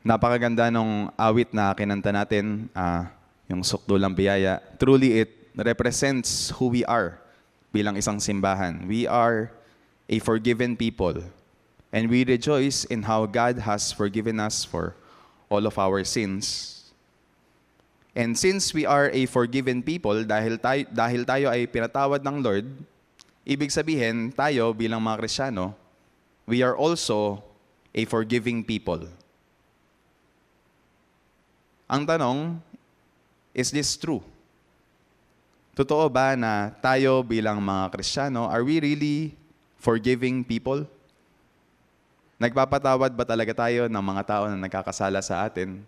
Napakaganda nung awit na kinanta natin, yung Sukdulang Biyaya. Truly, it represents who we are bilang isang simbahan. We are a forgiven people. And we rejoice in how God has forgiven us for all of our sins. And since we are a forgiven people, dahil tayo ay pinatawad ng Lord, ibig sabihin, tayo bilang mga Kristiyano, we are also a forgiving people. Ang tanong, is this true? Totoo ba na tayo bilang mga Kristiyano, are we really forgiving people? Nagpapatawad ba talaga tayo ng mga tao na nagkakasala sa atin?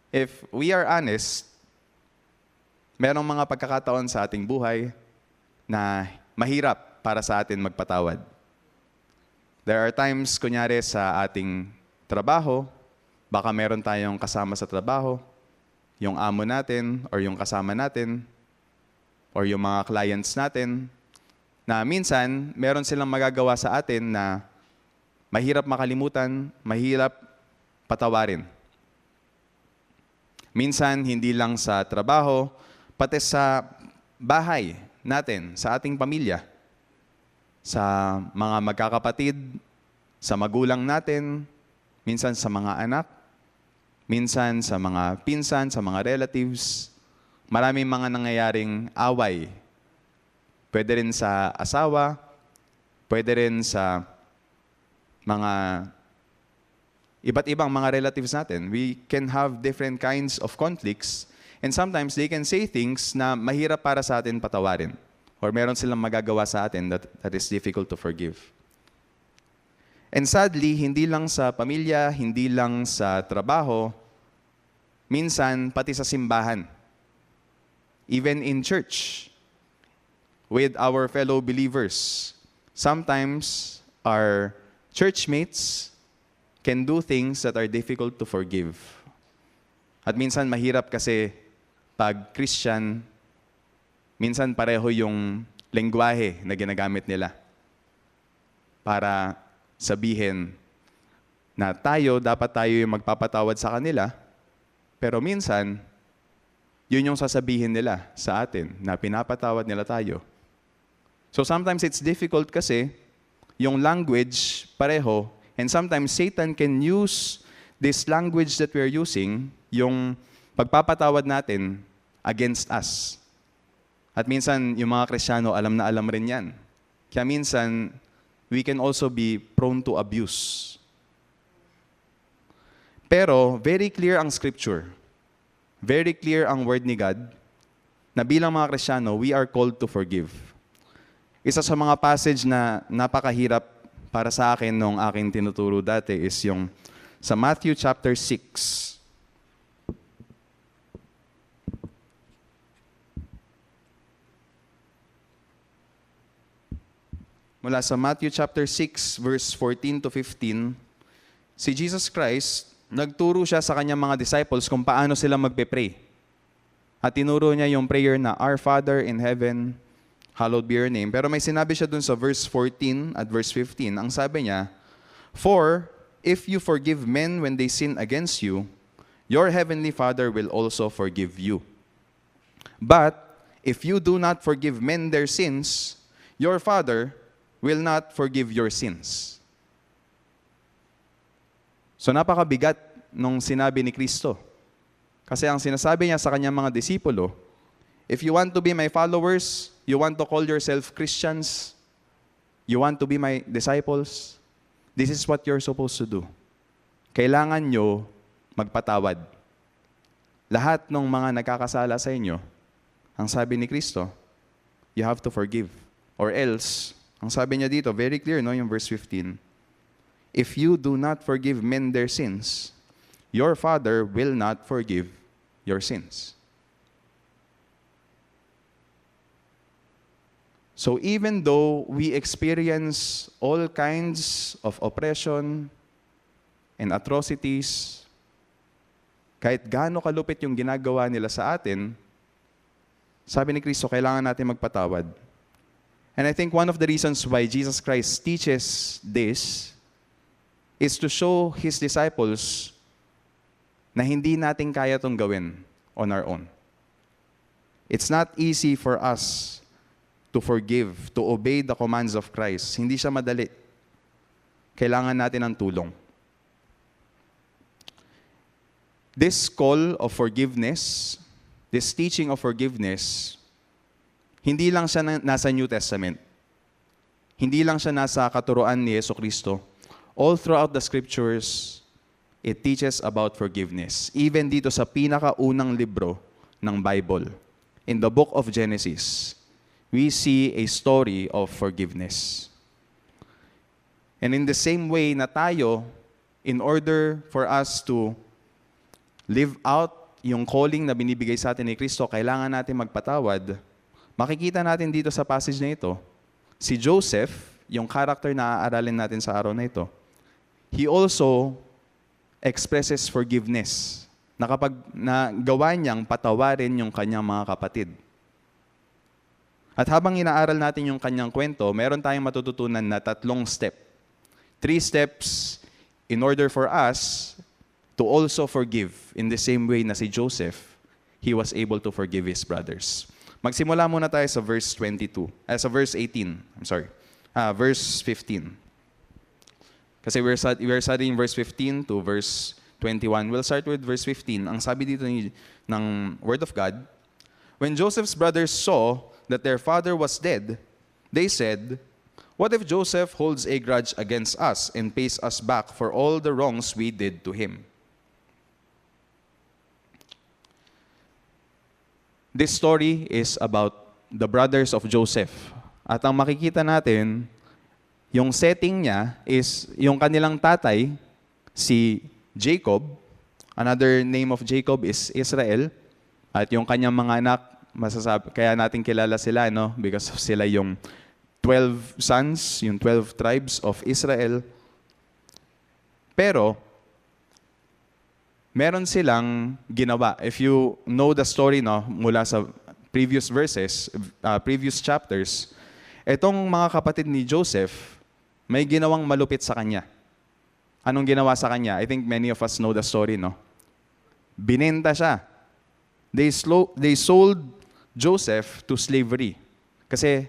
If we are honest, merong mga pagkakataon sa ating buhay na mahirap para sa atin magpatawad. There are times, kunyari sa ating trabaho, baka meron tayong kasama sa trabaho, yung amo natin or yung kasama natin or yung mga clients natin, na minsan meron silang magagawa sa atin na mahirap makalimutan, mahirap patawarin. Minsan, hindi lang sa trabaho, pati sa bahay natin, sa ating pamilya, sa mga magkakapatid, sa magulang natin, minsan sa mga anak, minsan sa mga pinsan, sa mga relatives. Maraming mga nangyayaring away. Pwede rin sa asawa, pwede rin sa mga iba't ibang mga relatives natin. We can have different kinds of conflicts, and sometimes they can say things na mahirap para sa atin patawarin. Or meron silang magagawa sa atin that is difficult to forgive. And sadly, hindi lang sa pamilya, hindi lang sa trabaho, minsan pati sa simbahan. Even in church, with our fellow believers, sometimes our churchmates can do things that are difficult to forgive. At minsan mahirap kasi pag Christian, minsan pareho yung lengguwahe na ginagamit nila para sabihin na dapat tayo yung magpapatawad sa kanila, pero minsan, yun yung sasabihin nila sa atin na pinapatawad nila tayo. So sometimes it's difficult kasi yung language pareho, and sometimes Satan can use this language that we're using, yung pagpapatawad natin, against us. At minsan, yung mga Kristiyano, alam na alam rin yan. Kaya minsan, we can also be prone to abuse. Pero, very clear ang Scripture. Very clear ang Word ni God na bilang mga Kristiyano, we are called to forgive. Isa sa mga passage na napakahirap para sa akin nung aking tinuturo dati is yung sa Matthew chapter 6. Mula sa Matthew chapter 6, verse 14 to 15, si Jesus Christ, nagturo siya sa kanyang mga disciples kung paano sila magpe-pray. At tinuro niya yung prayer na, Our Father in heaven, hallowed be your name. Pero may sinabi siya dun sa verse 14 at verse 15. Ang sabi niya, For if you forgive men when they sin against you, your heavenly Father will also forgive you. But if you do not forgive men their sins, your Father will not forgive your sins. So napakabigat nung sinabi ni Kristo. Kasi ang sinasabi niya sa kanyang mga disipulo, if you want to be my followers, you want to call yourself Christians, you want to be my disciples, this is what you're supposed to do. Kailangan nyo magpatawad. Lahat ng mga nagkakasala sa inyo, ang sabi ni Kristo, you have to forgive. Or else, ang sabi niya dito, very clear, no, yung verse 15, if you do not forgive men their sins, your Father will not forgive your sins. So even though we experience all kinds of oppression and atrocities, kahit gaano kalupit yung ginagawa nila sa atin, sabi ni Kristo, kailangan natin magpatawad. And I think one of the reasons why Jesus Christ teaches this is to show His disciples na hindi natin kaya itong gawin on our own. It's not easy for us to forgive, to obey the commands of Christ. Hindi siya madali. Kailangan natin ng tulong. This call of forgiveness, this teaching of forgiveness, hindi lang siya nasa New Testament. Hindi lang siya nasa katuruan ni Jesucristo. All throughout the scriptures, it teaches about forgiveness. Even dito sa pinakaunang libro ng Bible, in the book of Genesis, we see a story of forgiveness. And in the same way na tayo, in order for us to live out yung calling na binibigay sa atin ni Kristo, kailangan natin magpatawad. Makikita natin dito sa passage na ito, si Joseph, yung character na aaralin natin sa araw na ito, he also expresses forgiveness na kapag nagawa niyang patawarin yung kanyang mga kapatid. At habang inaaral natin yung kanyang kwento, meron tayong matututunan na 3 step. 3 steps in order for us to also forgive in the same way na si Joseph, he was able to forgive his brothers. Magsimula muna tayo sa verse 18. Verse 15. Kasi we're studying verse 15 to verse 21. We'll start with verse 15. Ang sabi dito ng Word of God, when Joseph's brothers saw that their father was dead, they said, "What if Joseph holds a grudge against us and pays us back for all the wrongs we did to him?" This story is about the brothers of Joseph. At ang makikita natin, yung setting niya is yung kanilang tatay, si Jacob. Another name of Jacob is Israel. At yung kanyang mga anak, kaya natin kilala sila, no? Because sila yung 12 sons, yung 12 tribes of Israel. Pero, meron silang ginawa. If you know the story, no, mula sa previous verses, previous chapters, etong mga kapatid ni Joseph, may ginawang malupit sa kanya. Anong ginawa sa kanya? I think many of us know the story, no? Binenta siya. They sold Joseph to slavery. Kasi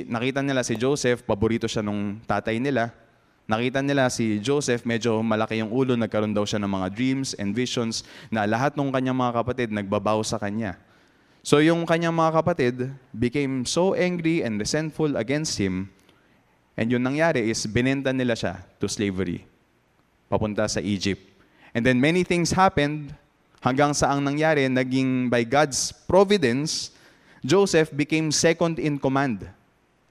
nakita nila si Joseph, paborito siya nung tatay nila. Nakita nila si Joseph, medyo malaki yung ulo, nagkaroon daw siya ng mga dreams and visions na lahat ng kanyang mga kapatid nagbabaw sa kanya. So yung kanyang mga kapatid became so angry and resentful against him, and yung nangyari is binenta nila siya to slavery, papunta sa Egypt. And then many things happened hanggang sa ang nangyari, naging by God's providence, Joseph became second in command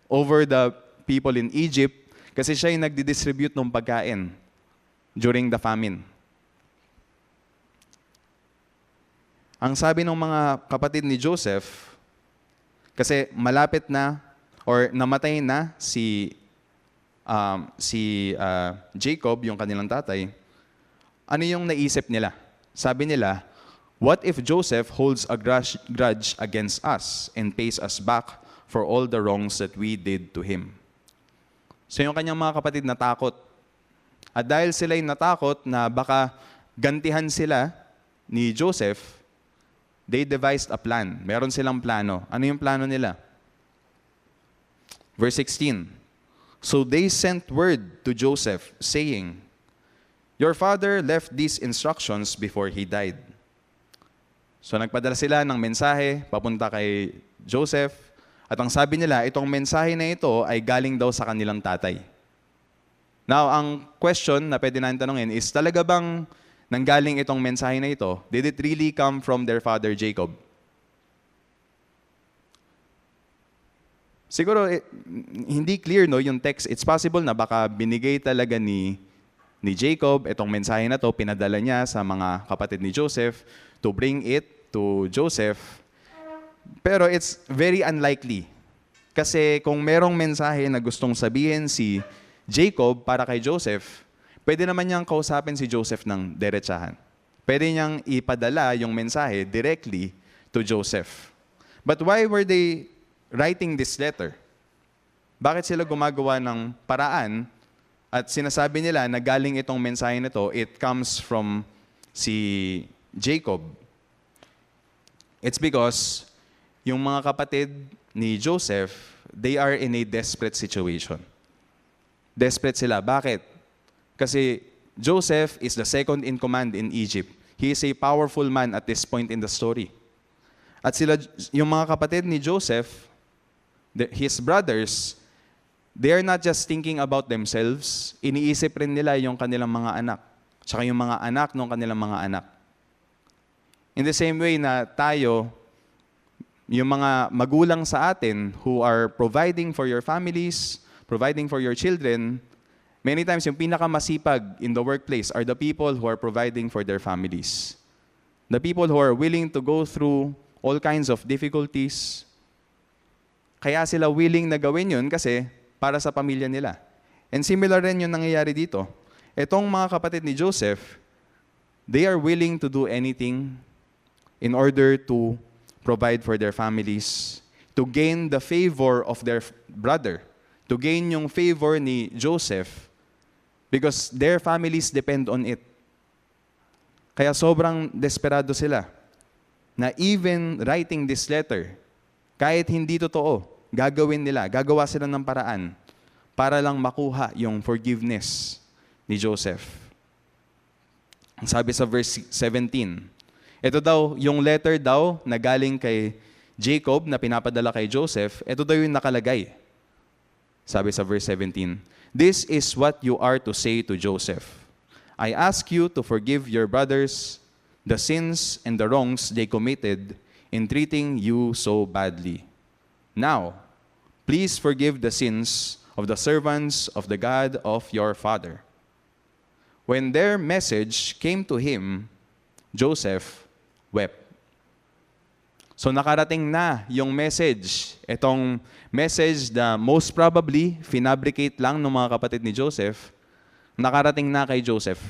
over the people in Egypt kasi siya yung nagdi-distribute ng pagkain during the famine. Ang sabi ng mga kapatid ni Joseph, kasi malapit na or namatay na si Jacob, yung kanilang tatay, ano yung naisip nila? Sabi nila, what if Joseph holds a grudge against us and pays us back for all the wrongs that we did to him? So yung kanyang mga kapatid natakot. At dahil sila'y natakot na baka gantihan sila ni Joseph, they devised a plan. Meron silang plano. Ano yung plano nila? Verse 16. So they sent word to Joseph, saying, "Your father left these instructions before he died." So nagpadala sila ng mensahe papunta kay Joseph. At ang sabi nila, itong mensahe na ito ay galing daw sa kanilang tatay. Now, ang question na pwede natin tanungin is, talaga bang nanggaling itong mensahe na ito? Did it really come from their father Jacob? Siguro, hindi clear, no, yung text. It's possible na baka binigay talaga ni Jacob itong mensahe na to, pinadala niya sa mga kapatid ni Joseph to bring it to Joseph. Pero it's very unlikely. Kasi kung merong mensahe na gustong sabihin si Jacob para kay Joseph, pwede naman niyang kausapin si Joseph ng diretsahan. Pwede niyang ipadala yung mensahe directly to Joseph. But why were they writing this letter? Bakit sila gumagawa ng paraan at sinasabi nila na galing itong mensahe nito, it comes from si Jacob? It's because yung mga kapatid ni Joseph, they are in a desperate situation. Desperate sila. Bakit? Kasi Joseph is the second in command in Egypt. He is a powerful man at this point in the story. At sila, yung mga kapatid ni Joseph, his brothers, they are not just thinking about themselves, iniisip rin nila yung kanilang mga anak, tsaka yung mga anak ng kanilang mga anak. In the same way na tayo, yung mga magulang sa atin who are providing for your families, providing for your children, many times yung pinakamasipag in the workplace are the people who are providing for their families. The people who are willing to go through all kinds of difficulties. Kaya sila willing na gawin yun kasi para sa pamilya nila. And similar rin yung nangyayari dito. Etong mga kapatid ni Joseph, they are willing to do anything in order to provide for their families, to gain the favor of their brother, to gain yung favor ni Joseph, because their families depend on it. Kaya sobrang desperado sila na even writing this letter, kahit hindi totoo, gagawin nila, gagawa sila ng paraan para lang makuha yung forgiveness ni Joseph. Ang sabi sa verse 17, ito daw, yung letter daw na galing kay Jacob na pinapadala kay Joseph, ito daw yung nakalagay. Sabi sa verse 17, "This is what you are to say to Joseph. I ask you to forgive your brothers the sins and the wrongs they committed in treating you so badly. Now, please forgive the sins of the servants of the God of your father." When their message came to him, Joseph wept. So nakarating na yung message. Itong message na most probably finabricate lang ng mga kapatid ni Joseph, nakarating na kay Joseph.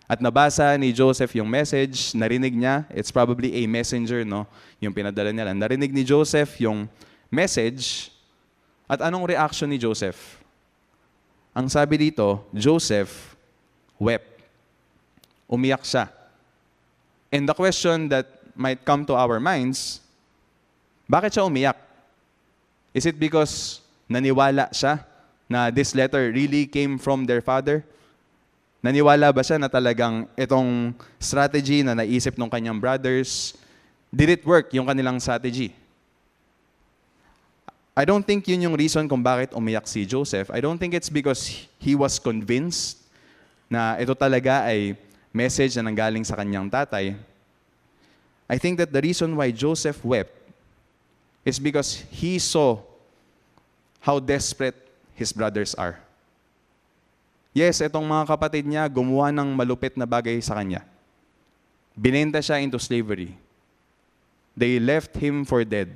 At nabasa ni Joseph yung message, narinig niya, it's probably a messenger, no? Yung pinadala niya lang. Narinig ni Joseph yung message, at anong reaction ni Joseph? Ang sabi dito, Joseph wept. Umiyak siya. And the question that might come to our minds, bakit siya umiyak? Is it because naniwala siya na this letter really came from their father? Naniwala ba siya na talagang itong strategy na naisip ng kanyang brothers, did it work yung kanilang strategy? I don't think yun yung reason kung bakit umiyak si Joseph. I don't think it's because he was convinced na ito talaga ay message na nanggaling sa kanyang tatay. I think that the reason why Joseph wept is because he saw how desperate his brothers are. Yes, itong mga kapatid niya gumawa ng malupit na bagay sa kanya. Binenta siya into slavery. They left him for dead.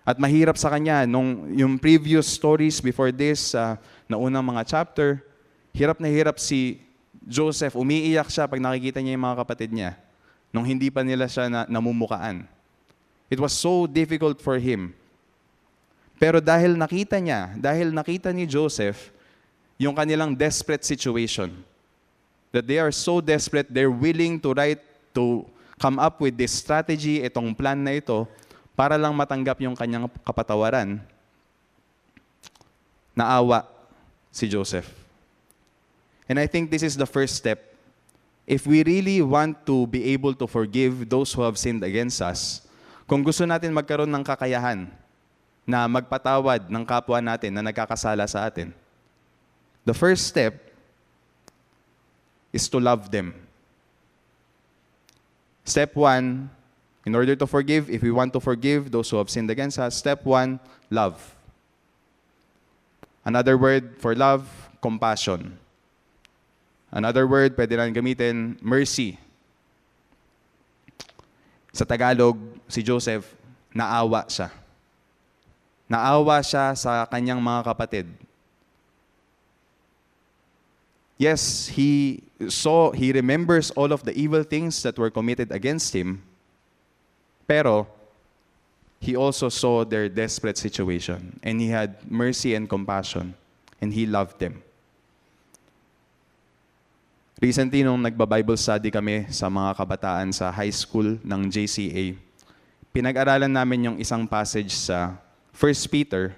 At mahirap sa kanya, nung yung previous stories before this, na unang mga chapter, hirap na hirap si Joseph, umiiyak siya pag nakikita niya yung mga kapatid niya nung hindi pa nila siya namumukaan. It was so difficult for him. Pero dahil nakita ni Joseph yung kanilang desperate situation, that they are so desperate, they're willing to come up with this strategy, itong plan na ito, para lang matanggap yung kanyang kapatawaran, naawa si Joseph. And I think this is the first step. If we really want to be able to forgive those who have sinned against us, kung gusto natin magkaroon ng kakayahan na magpatawad ng kapwa natin na nagkakasala sa atin, the first step is to love them. Step 1, in order to forgive, if we want to forgive those who have sinned against us, step 1, love. Another word for love, compassion. Another word, pwede lang gamitin, mercy. Sa Tagalog, si Joseph, naawa siya. Naawa siya sa kanyang mga kapatid. Yes, he remembers all of the evil things that were committed against him, pero he also saw their desperate situation, and he had mercy and compassion, and he loved them. Recently, nung nagba-Bible study kami sa mga kabataan sa high school ng JCA, pinag-aralan namin yung isang passage sa 1 Peter.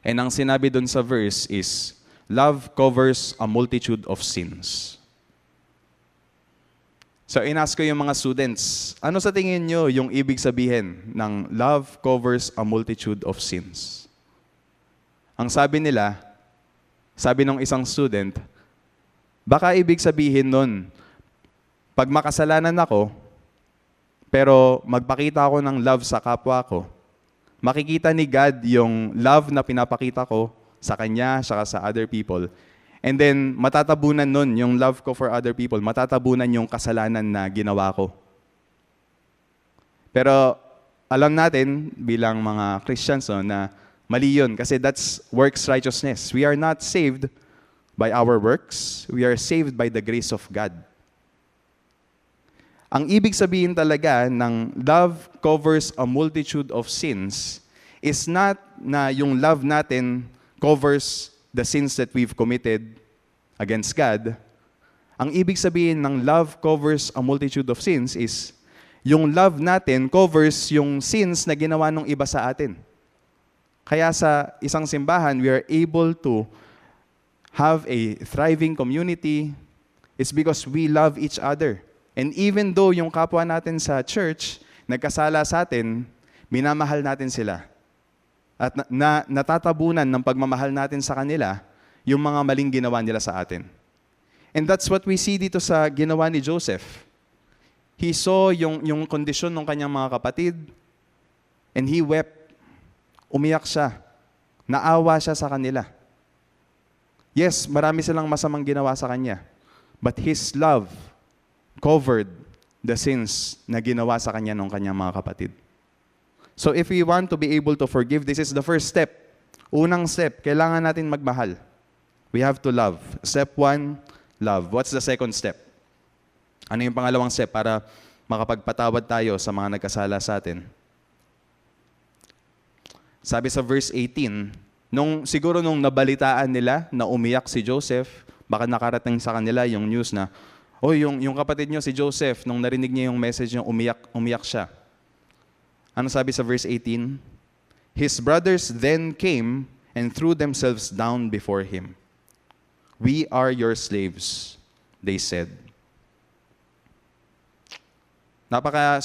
And ang sinabi dun sa verse is, love covers a multitude of sins. So inask ko yung mga students, ano sa tingin nyo yung ibig sabihin ng love covers a multitude of sins? Ang sabi nila, sabi ng isang student, baka ibig sabihin nun, pag makasalanan ako, pero magpakita ako ng love sa kapwa ko, makikita ni God yung love na pinapakita ko sa Kanya, saka sa other people. And then, matatabunan nun yung love ko for other people, matatabunan yung kasalanan na ginawa ko. Pero alam natin bilang mga Christians na mali yun kasi that's works righteousness. We are not saved by our works, we are saved by the grace of God. Ang ibig sabihin talaga ng love covers a multitude of sins is not na yung love natin covers the sins that we've committed against God. Ang ibig sabihin ng love covers a multitude of sins is yung love natin covers yung sins na ginawa ng iba sa atin. Kaya sa isang simbahan, we are able to have a thriving community is because we love each other. And even though yung kapwa natin sa church, nagkasala sa atin, minamahal natin sila. At natatabunan ng pagmamahal natin sa kanila, yung mga maling ginawa nila sa atin. And that's what we see dito sa ginawa ni Joseph. He saw yung kondisyon ng kanyang mga kapatid, and he wept. Umiyak siya. Naawa siya sa kanila. Yes, marami silang masamang ginawa sa kanya. But his love covered the sins na ginawa sa kanya ng kanyang mga kapatid. So if we want to be able to forgive, this is the first step. Unang step, kailangan natin magmahal. We have to love. Step 1, love. What's the second step? Ano yung pangalawang step para makapagpatawad tayo sa mga nagkasala sa atin? Sabi sa verse 18, siguro nung nabalitaan nila na umiyak si Joseph, baka nakarating sa kanila yung news na, yung kapatid nyo si Joseph, nung narinig niya yung message niya, umiyak siya. Ano sabi sa verse 18? His brothers then came and threw themselves down before him. We are your slaves, they said.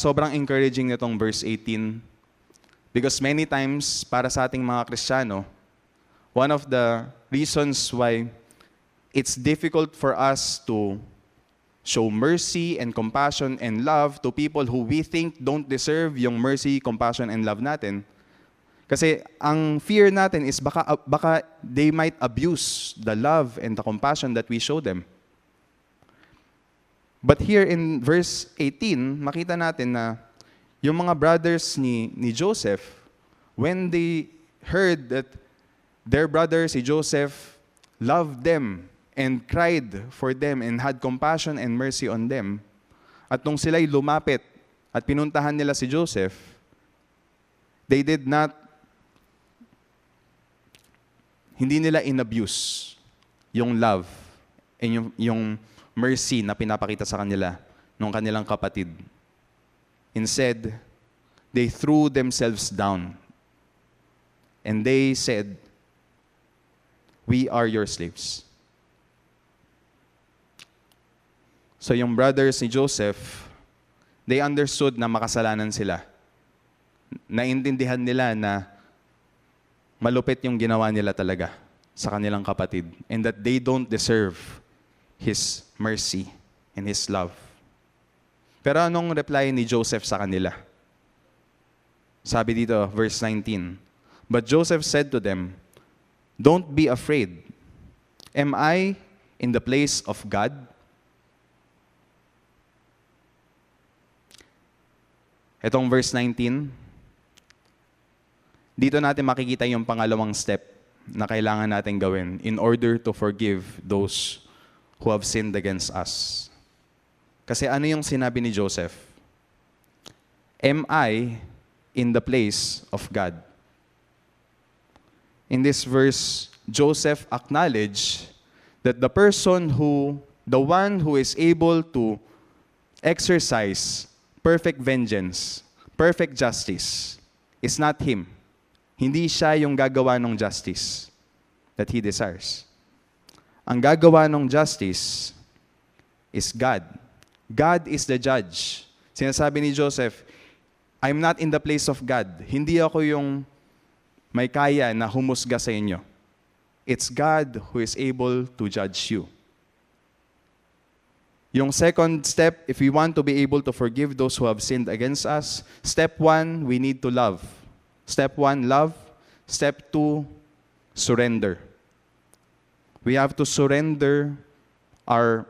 Sobrang encouraging nitong verse 18 because many times para sa ating mga Kristiyano, one of the reasons why it's difficult for us to show mercy and compassion and love to people who we think don't deserve yung mercy, compassion, and love natin. Kasi ang fear natin is baka they might abuse the love and the compassion that we show them. But here in verse 18, makita natin na yung mga brothers ni Joseph, when they heard that their brother, si Joseph, loved them and cried for them and had compassion and mercy on them. At nung sila'y lumapit at pinuntahan nila si Joseph, hindi nila inabuse yung love and yung mercy na pinapakita sa kanila ng kanilang kapatid. Instead, they threw themselves down and they said, "We are your slaves." So yung brothers ni Joseph, they understood na makasalanan sila. Naintindihan nila na malupit yung ginawa nila talaga sa kanilang kapatid and that they don't deserve His mercy and His love. Pero anong reply ni Joseph sa kanila? Sabi dito, verse 19, "But Joseph said to them, 'Don't be afraid. Am I in the place of God?'" Itong verse 19, dito natin makikita yung pangalawang step na kailangan natin gawin in order to forgive those who have sinned against us. Kasi ano yung sinabi ni Joseph? Am I in the place of God? In this verse, Joseph acknowledged that the person who the one who is able to exercise perfect vengeance, perfect justice, is not Him. Hindi siya yung gagawa ng justice that He desires. Ang gagawa ng justice is God. God is the judge. Sinasabi ni Joseph, I'm not in the place of God. Hindi ako yung may kaya na humusga sa inyo. It's God who is able to judge you. Yung second step, if we want to be able to forgive those who have sinned against us, step 1, we need to love. Step 1, love. Step 2, surrender. We have to surrender our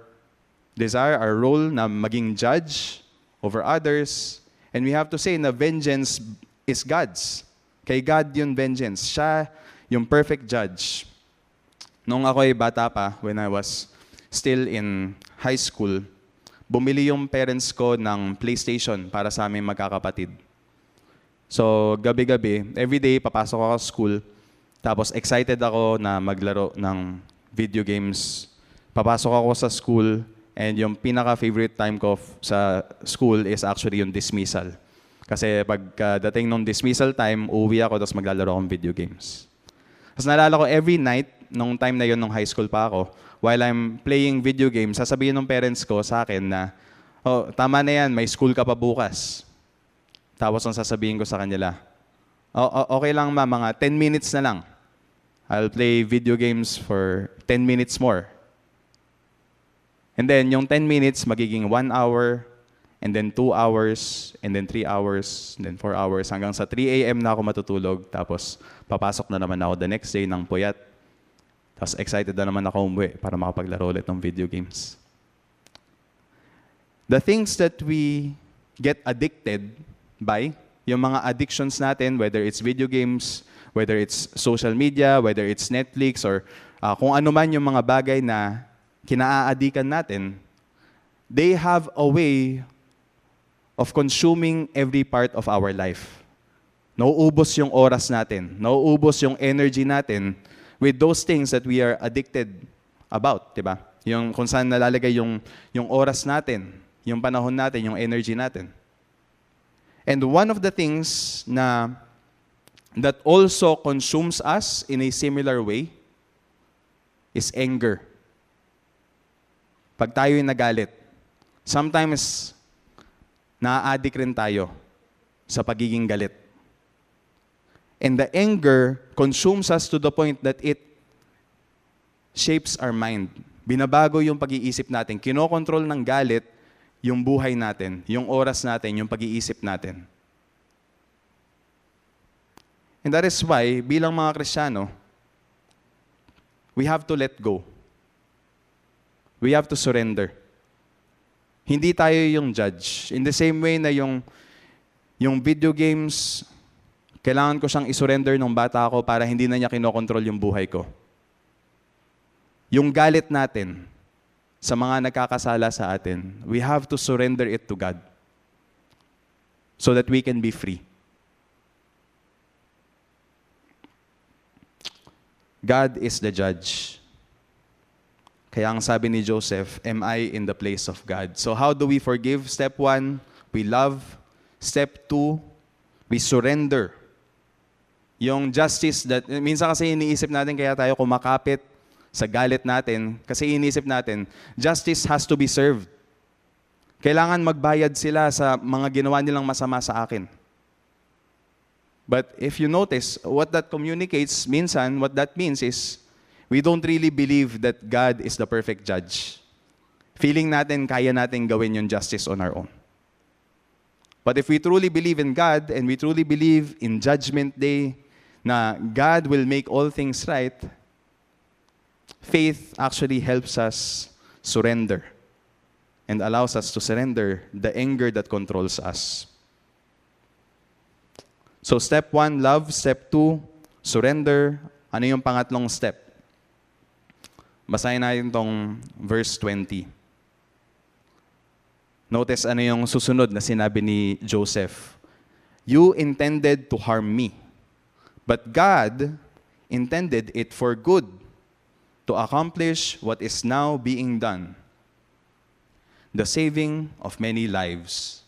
desire, our role na maging judge over others. And we have to say na vengeance is God's. Kay God yung vengeance. Siya yung perfect judge. Nung ako ay bata pa, when I was still in high school, bumili yung parents ko ng PlayStation para sa aming magkakapatid. So, gabi-gabi, everyday, papasok ako sa school, tapos excited ako na maglaro ng video games. Papasok ako sa school, and yung pinaka-favorite time ko sa school is actually yung dismissal. Kasi pagdating ng dismissal time, uuwi ako, tapos maglalaro akong video games. Tapos naalala ko, every night, nung time na yun, nung high school pa ako, while I'm playing video games, sasabihin ng parents ko sa akin na, oh, tama na yan, may school ka pa bukas. Tapos ang sasabihin ko sa kanila, okay lang ma, mga 10 minutes na lang. I'll play video games for 10 minutes more. And then, yung 10 minutes, magiging 1 hour, and then 2 hours, and then 3 hours, and then 4 hours, hanggang sa 3 a.m. na ako matutulog, tapos papasok na naman ako the next day ng puyat. Tapos excited na naman ako umuwi para makapaglaro ulit ng video games. The things that we get addicted by, yung mga addictions natin, whether it's video games, whether it's social media, whether it's Netflix, or kung ano man yung mga bagay na kinaaadikan natin, they have a way of consuming every part of our life. Nauubos yung oras natin, nauubos yung energy natin with those things that we are addicted about, di ba? Yung kung saan nalalagay yung oras natin, yung panahon natin, yung energy natin. And one of the things that also consumes us in a similar way is anger. Pag tayo'y nagalit, sometimes na-addict rin tayo sa pagiging galit. And the anger consumes us to the point that it shapes our mind. Binabago yung pag-iisip natin. Kinokontrol ng galit yung buhay natin, yung oras natin, yung pag-iisip natin. And that is why, bilang mga Kristiyano, we have to let go. We have to surrender. Hindi tayo yung judge. In the same way na yung video games, kailangan ko siyang isurrender nung bata ako para hindi na niya kinokontrol yung buhay ko. Yung galit natin sa mga nagkakasala sa atin, we have to surrender it to God so that we can be free. God is the judge. Kaya ang sabi ni Joseph, am I in the place of God? So how do we forgive? Step 1, we love. Step 2, we surrender. Yung justice, that minsan kasi iniisip natin kaya tayo kumakapit sa galit natin, kasi iniisip natin, justice has to be served. Kailangan magbayad sila sa mga ginawa nilang masama sa akin. But if you notice, what that communicates, minsan, what that means is, we don't really believe that God is the perfect judge. Feeling natin, kaya natin gawin yung justice on our own. But if we truly believe in God, and we truly believe in Judgment Day, na God will make all things right, faith actually helps us surrender and allows us to surrender the anger that controls us. So step 1, love. Step 2, surrender. Ano yung pangatlong step? Basahin natin tong verse 20. Notice ano yung susunod na sinabi ni Joseph. You intended to harm me, but God intended it for good, to accomplish what is now being done, the saving of many lives.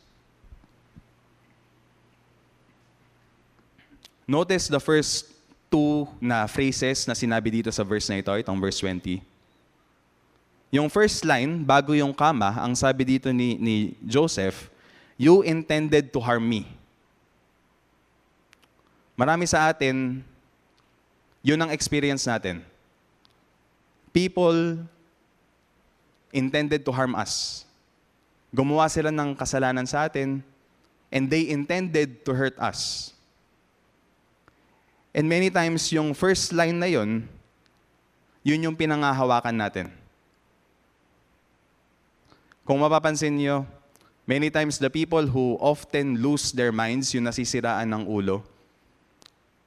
Notice the first two na phrases na sinabi dito sa verse na ito, itong verse 20. Yung first line, bago yung comma, ang sabi dito ni Joseph, "You intended to harm me." Marami sa atin, yun ang experience natin. People intended to harm us. Gumawa sila ng kasalanan sa atin, and they intended to hurt us. And many times, yung first line na yun yung pinangahawakan natin. Kung mapapansin nyo, many times the people who often lose their minds, yung nasisiraan ng ulo,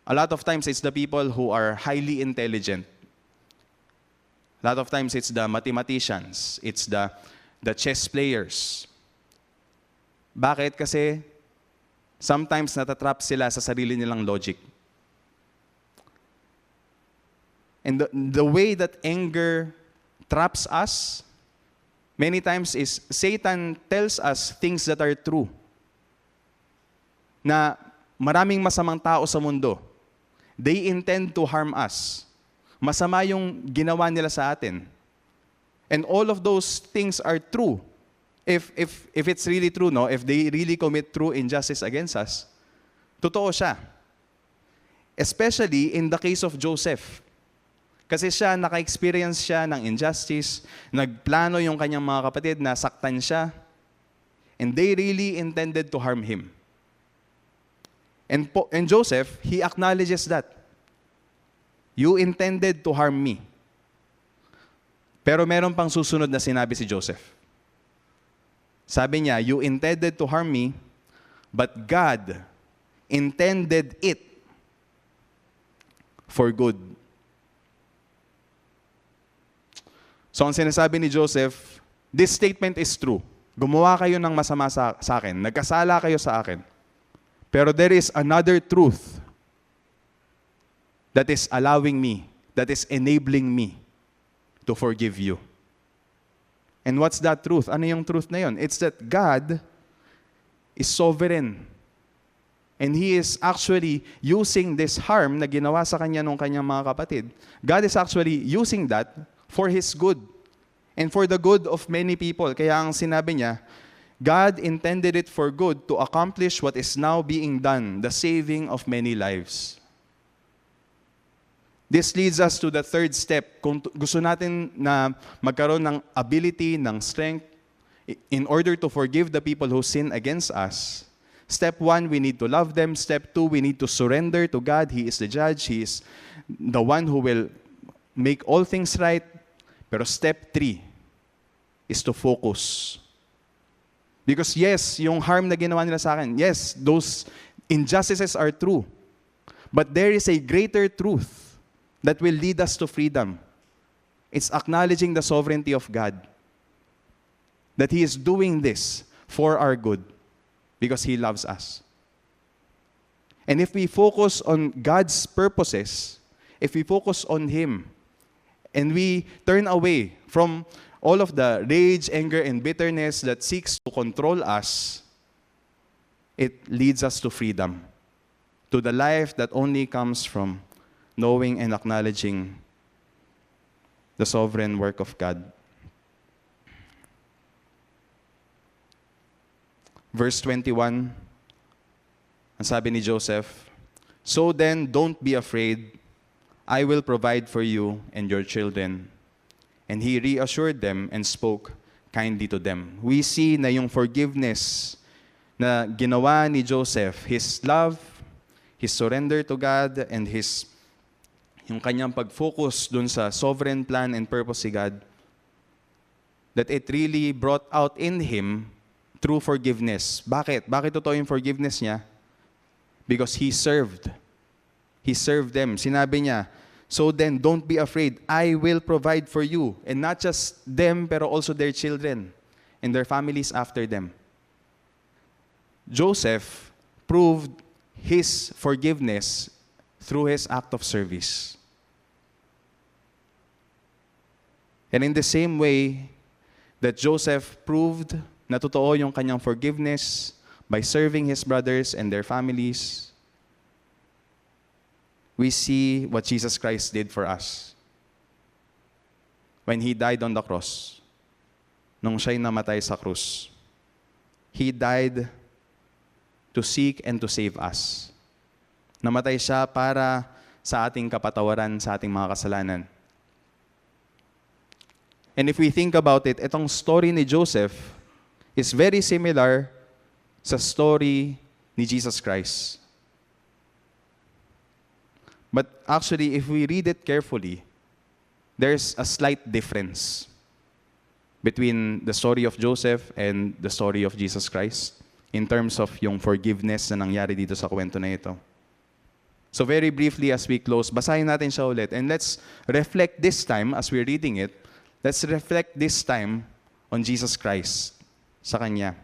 a lot of times it's the people who are highly intelligent. A lot of times it's the mathematicians, it's the chess players. Bakit? Kasi sometimes natatrap sila sa sarili nilang logic. And the way that anger traps us, many times is Satan tells us things that are true. Na maraming masamang tao sa mundo, they intend to harm us. Masama yung ginawa nila sa atin. And all of those things are true. If it's really true, no? If they really commit true injustice against us, totoo siya. Especially in the case of Joseph. Kasi siya, naka-experience siya ng injustice, nagplano yung kanyang mga kapatid na saktan siya, and they really intended to harm him. And Joseph, he acknowledges that. You intended to harm me. Pero meron pang susunod na sinabi si Joseph. Sabi niya, you intended to harm me, but God intended it for good. So ang sinasabi ni Joseph, this statement is true. Gumawa kayo ng masama sa akin. Nagkasala kayo sa akin. Pero there is another truth that is allowing me, that is enabling me to forgive you. And what's that truth? Ano yung truth na yun? It's that God is sovereign. And He is actually using this harm na ginawa sa kanya nung kanyang mga kapatid. God is actually using that for His good and for the good of many people. Kaya ang sinabi niya, God intended it for good to accomplish what is now being done, the saving of many lives. This leads us to the third step. Kung gusto natin na magkaroon ng ability, ng strength, in order to forgive the people who sin against us, step 1, we need to love them. Step 2, we need to surrender to God. He is the judge. He is the one who will make all things right. Pero step 3 is to focus. Because yes, yung harm na ginawa nila sa akin, yes, those injustices are true. But there is a greater truth that will lead us to freedom. It's acknowledging the sovereignty of God. That He is doing this for our good because He loves us. And if we focus on God's purposes, if we focus on Him, and we turn away from all of the rage, anger, and bitterness that seeks to control us, it leads us to freedom, to the life that only comes from knowing and acknowledging the sovereign work of God. Verse 21, ang sabi ni Joseph, "So then, don't be afraid. I will provide for you and your children." And he reassured them and spoke kindly to them. We see na yung forgiveness na ginawa ni Joseph, his love, his surrender to God, and yung kanyang pag-focus dun sa sovereign plan and purpose ni God, that it really brought out in him true forgiveness. Bakit? Bakit totoo yung forgiveness niya? Because he served. He served them. Sinabi niya, "So then, don't be afraid. I will provide for you." And not just them, pero also their children and their families after them. Joseph proved his forgiveness through his act of service. And in the same way, that Joseph proved na totoo yung kanyang forgiveness by serving his brothers and their families, we see what Jesus Christ did for us. When He died on the cross, nung siya'y namatay sa krus, He died to seek and to save us. Namatay siya para sa ating kapatawaran, sa ating mga kasalanan. And if we think about it, itong story ni Joseph is very similar sa story ni Jesus Christ. But actually, if we read it carefully, there's a slight difference between the story of Joseph and the story of Jesus Christ in terms of yung forgiveness na nangyari dito sa kwento na ito. So very briefly as we close, basahin natin siya ulit. And let's reflect this time as we're reading it, let's reflect this time on Jesus Christ sa Kanya.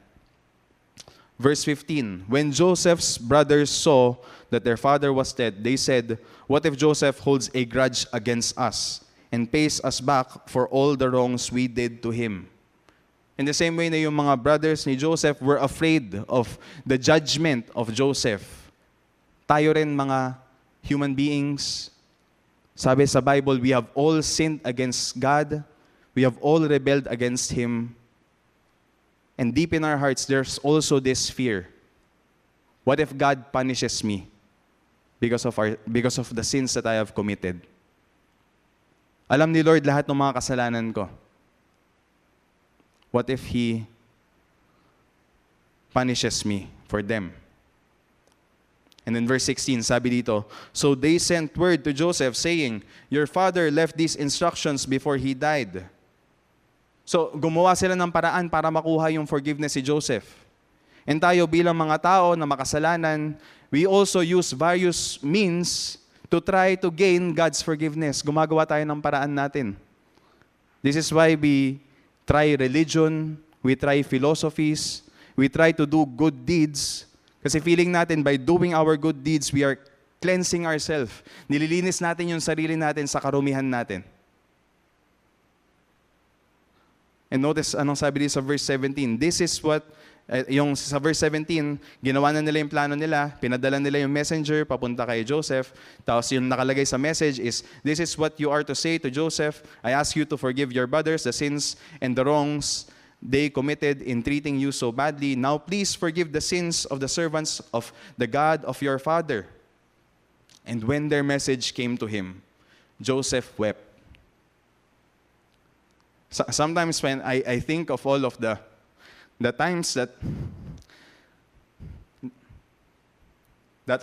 Verse 15, when Joseph's brothers saw that their father was dead, they said, "What if Joseph holds a grudge against us and pays us back for all the wrongs we did to him?" In the same way na yung mga brothers ni Joseph were afraid of the judgment of Joseph. Tayo rin mga human beings, sabi sa Bible, we have all sinned against God. We have all rebelled against Him. And deep in our hearts, there's also this fear. What if God punishes me because of the sins that I have committed? Alam ni Lord lahat ng mga kasalanan ko. What if He punishes me for them? And in verse 16, sabi dito, so they sent word to Joseph saying, "Your father left these instructions before he died." So gumawa sila ng paraan para makuha yung forgiveness si Joseph. And tayo bilang mga tao na makasalanan, we also use various means to try to gain God's forgiveness. Gumagawa tayo ng paraan natin. This is why we try religion, we try philosophies, we try to do good deeds. Kasi feeling natin by doing our good deeds, we are cleansing ourselves. Nililinis natin yung sarili natin sa karumihan natin. And notice anong sabi dito sa verse 17. This is what, yung sa verse 17, ginawa na nila yung plano nila, pinadala nila yung messenger papunta kay Joseph. Tapos yung nakalagay sa message is, "This is what you are to say to Joseph. I ask you to forgive your brothers the sins and the wrongs they committed in treating you so badly. Now please forgive the sins of the servants of the God of your father." And when their message came to him, Joseph wept. Sometimes when I think of all of the times that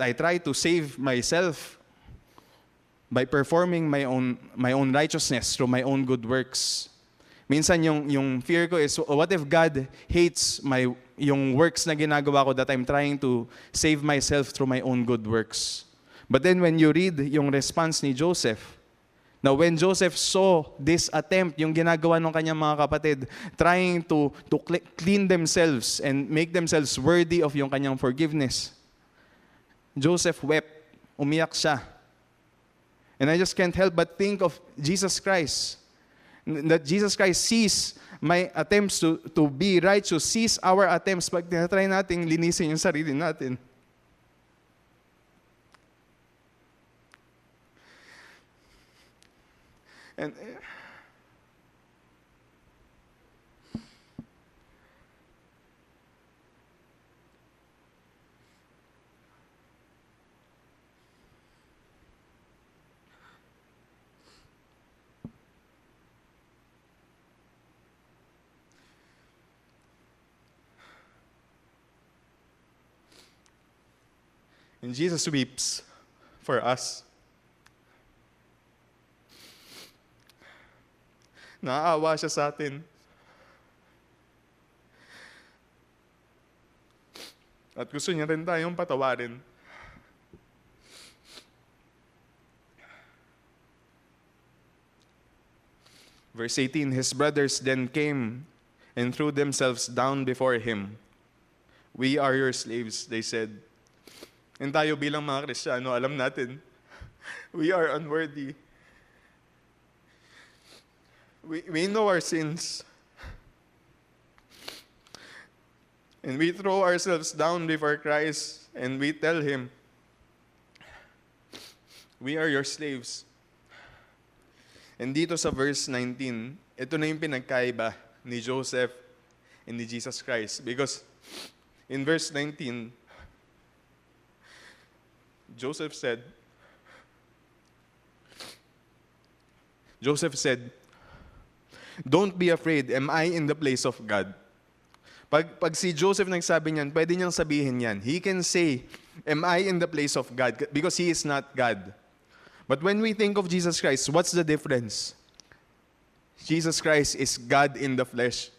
I try to save myself by performing my own righteousness through my own good works. Minsan yung fear ko is, what if God hates yung works na ginagawa ko that I'm trying to save myself through my own good works? But then when you read yung response ni Joseph, now when Joseph saw this attempt, yung ginagawa ng kanyang mga kapatid, trying to clean themselves and make themselves worthy of yung kanyang forgiveness, Joseph wept, umiyak siya. And I just can't help but think of Jesus Christ. That Jesus Christ sees my attempts to be righteous, sees our attempts pag tinatry natin linisin yung sarili natin. And Jesus weeps for us. Naaawa siya sa atin. At gusto niya rin tayong patawarin. Verse 18, his brothers then came and threw themselves down before him. "We are your slaves," they said. And tayo bilang mga Kristiyano, alam natin, we are unworthy. We know our sins. And we throw ourselves down before Christ and we tell Him, we are your slaves. And dito sa verse 19, ito na yung pinagkaiba ni Joseph and ni Jesus Christ. Because in verse 19, Joseph said, "Don't be afraid, am I in the place of God?" Pag si Joseph nagsabi niyan, pwede niyang sabihin yan. He can say, am I in the place of God? Because he is not God. But when we think of Jesus Christ, what's the difference? Jesus Christ is God in the flesh.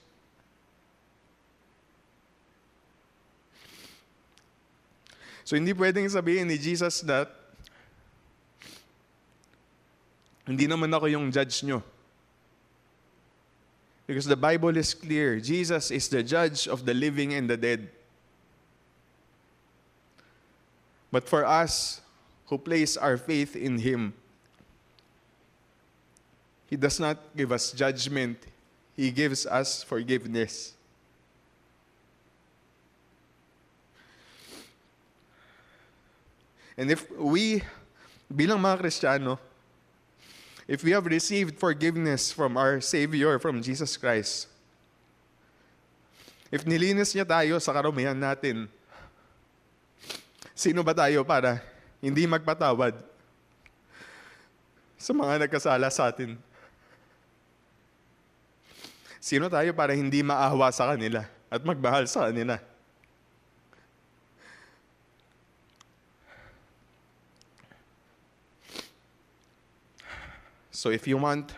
So hindi pwedeng sabihin ni Jesus that, hindi naman ako yung judge nyo. Because the Bible is clear. Jesus is the judge of the living and the dead. But for us who place our faith in Him, He does not give us judgment. He gives us forgiveness. And if we, bilang mga Kristiyano, if we have received forgiveness from our Savior, from Jesus Christ, if nilinis niya tayo sa karumihan natin, sino ba tayo para hindi magpatawad sa mga nagkasala sa atin? Sino tayo para hindi maawa sa kanila at magmahal sa kanila? So if you want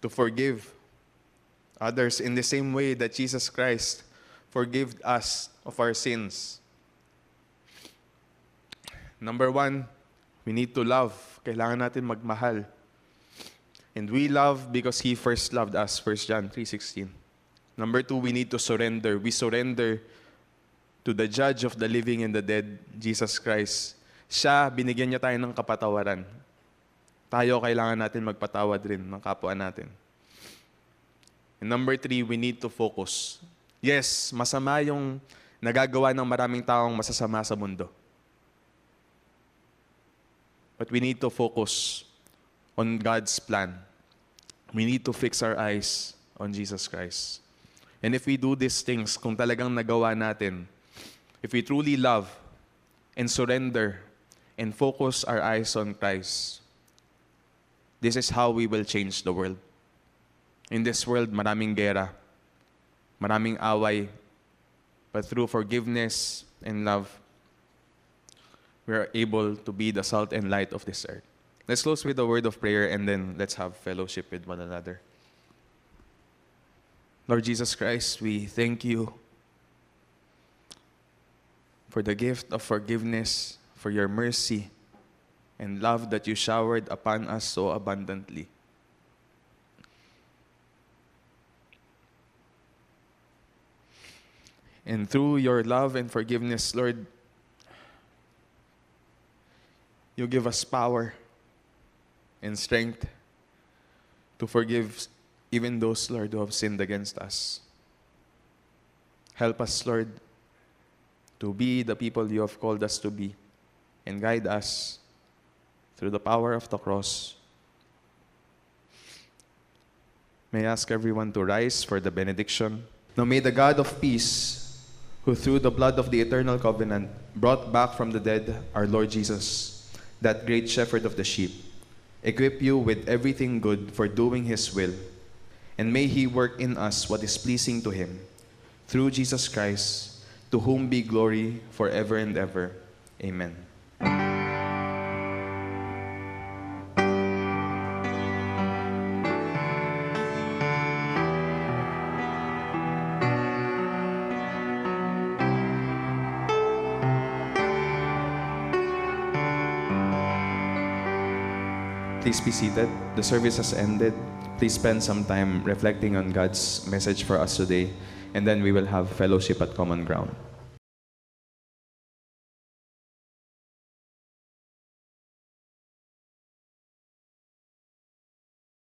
to forgive others in the same way that Jesus Christ forgave us of our sins, number one, we need to love. Kailangan natin magmahal. And we love because He first loved us, 1 John 3:16. Number two, we need to surrender. We surrender to the judge of the living and the dead, Jesus Christ. Siya, binigyan niya tayo ng kapatawaran. Tayo, kailangan natin magpatawad rin ng kapwa natin. And number three, we need to focus. Yes, masama yung nagagawa ng maraming taong masasama sa mundo. But we need to focus on God's plan. We need to fix our eyes on Jesus Christ. And if we do these things, kung talagang nagawa natin, if we truly love and surrender and focus our eyes on Christ, this is how we will change the world. In this world, maraming gera, maraming away, but through forgiveness and love, we are able to be the salt and light of this earth. Let's close with a word of prayer and then let's have fellowship with one another. Lord Jesus Christ, we thank you for the gift of forgiveness, for your mercy and love that you showered upon us so abundantly. And through your love and forgiveness, Lord, you give us power and strength to forgive even those, Lord, who have sinned against us. Help us, Lord, to be the people you have called us to be and guide us through the power of the cross. May I ask everyone to rise for the benediction. Now may the God of peace, who through the blood of the eternal covenant brought back from the dead our Lord Jesus, that great shepherd of the sheep, equip you with everything good for doing His will, and may He work in us what is pleasing to Him, through Jesus Christ, to whom be glory forever and ever. Amen. Please be seated. The service has ended. Please spend some time reflecting on God's message for us today, and then we will have fellowship at Common Ground.